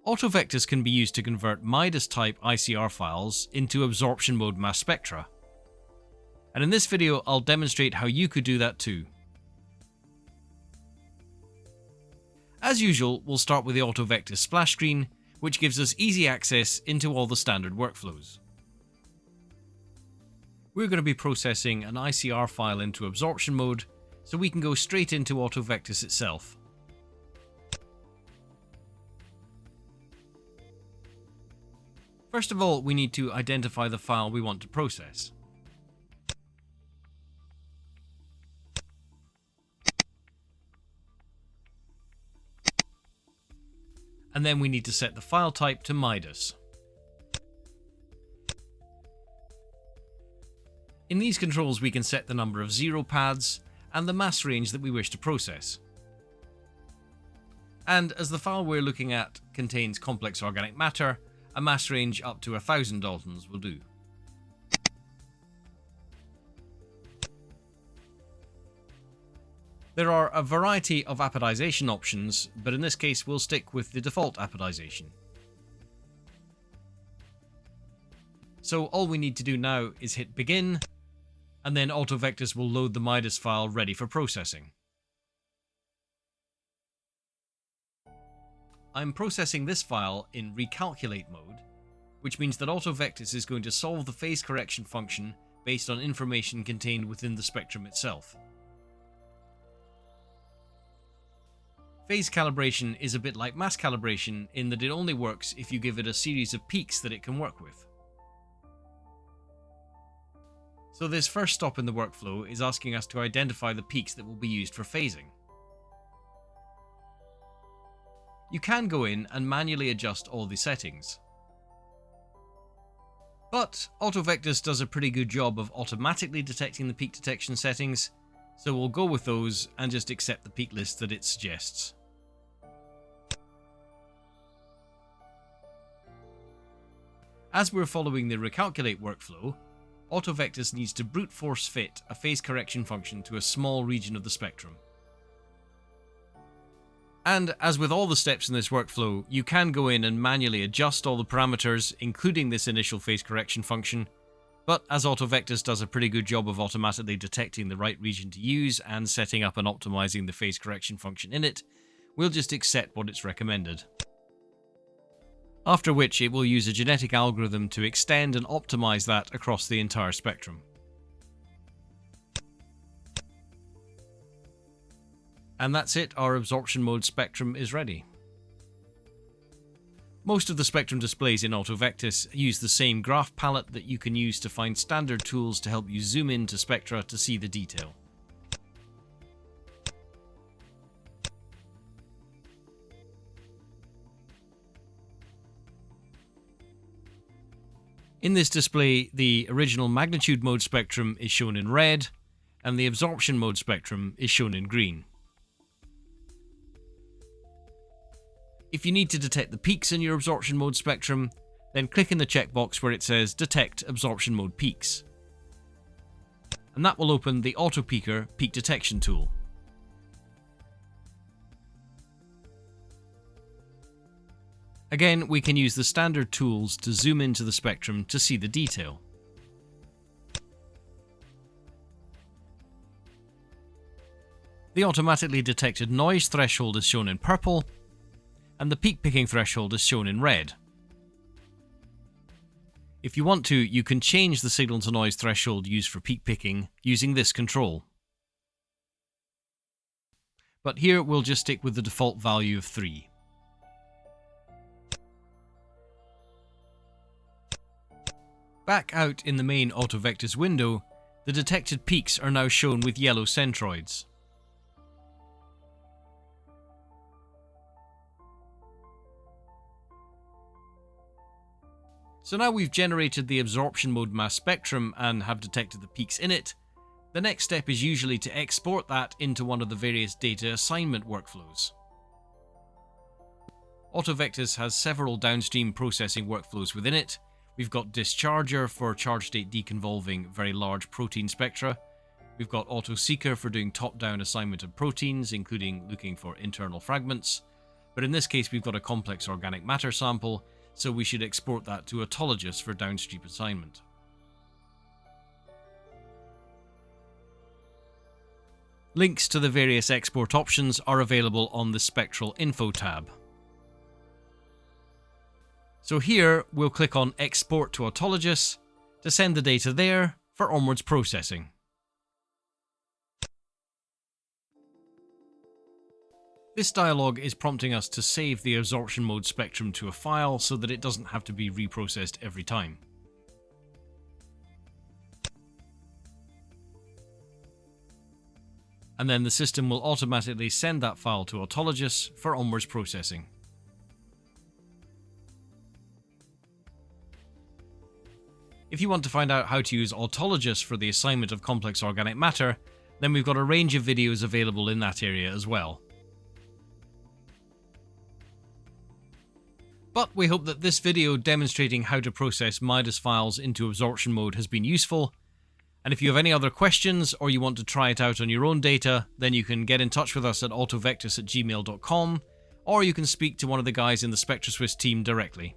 AutoVectis can be used to convert MIDAS-type ICR files into absorption mode mass spectra. And in this video, I'll demonstrate how you could do that too. As usual, we'll start with the AutoVectis splash screen, which gives us easy access into all the standard workflows. We're going to be processing an ICR file into absorption mode, so we can go straight into AutoVectis itself. First of all, we need to identify the file we want to process. And then we need to set the file type to MIDAS. In these controls, we can set the number of zero pads and the mass range that we wish to process. And as the file we're looking at contains complex organic matter, a mass range up to 1000 Daltons will do. There are a variety of apodization options, but in this case we'll stick with the default apodization. So all we need to do now is hit begin, and then AutoVectis will load the MIDAS file ready for processing. I'm processing this file in recalculate mode, which means that AutoVectis is going to solve the phase correction function based on information contained within the spectrum itself. Phase calibration is a bit like mass calibration in that it only works if you give it a series of peaks that it can work with. So this first stop in the workflow is asking us to identify the peaks that will be used for phasing. You can go in and manually adjust all the settings. But AutoVectis does a pretty good job of automatically detecting the peak detection settings, so we'll go with those and just accept the peak list that it suggests. As we're following the recalculate workflow, AutoVectis needs to brute force fit a phase correction function to a small region of the spectrum. And as with all the steps in this workflow, you can go in and manually adjust all the parameters, including this initial phase correction function, but as AutoVectis does a pretty good job of automatically detecting the right region to use and setting up and optimizing the phase correction function in it, we'll just accept what it's recommended. After which it will use a genetic algorithm to extend and optimize that across the entire spectrum. And that's it, our absorption mode spectrum is ready. Most of the spectrum displays in AutoVectis use the same graph palette that you can use to find standard tools to help you zoom into spectra to see the detail. In this display, the original magnitude mode spectrum is shown in red, and the absorption mode spectrum is shown in green. If you need to detect the peaks in your absorption mode spectrum, then click in the checkbox where it says Detect Absorption Mode Peaks. And that will open the AutoPeaker Peak Detection tool. Again, we can use the standard tools to zoom into the spectrum to see the detail. The automatically detected noise threshold is shown in purple, and the peak picking threshold is shown in red. If you want to, you can change the signal to noise threshold used for peak picking using this control. But here we'll just stick with the default value of 3. Back out in the main AutoVectis window, the detected peaks are now shown with yellow centroids. So now we've generated the absorption mode mass spectrum and have detected the peaks in it, the next step is usually to export that into one of the various data assignment workflows. AutoVectis has several downstream processing workflows within it. We've got Discharger for charge state deconvolving very large protein spectra. We've got AutoSeeker for doing top-down assignment of proteins, including looking for internal fragments. but in this case we've got a complex organic matter sample, so we should export that to AutoLogis for downstream assignment. Links to the various export options are available on the Spectral Info tab. So here we'll click on Export to AutoLogis to send the data there for onwards processing. This dialog is prompting us to save the absorption mode spectrum to a file so that it doesn't have to be reprocessed every time. And then the system will automatically send that file to AutoLogis for onwards processing. If you want to find out how to use AutoLogis for the assignment of complex organic matter, then we've got a range of videos available in that area as well. But we hope that this video demonstrating how to process MIDAS files into absorption mode has been useful. And if you have any other questions or you want to try it out on your own data, then you can get in touch with us at autovectis@gmail.com, or you can speak to one of the guys in the SpectraSwiss team directly.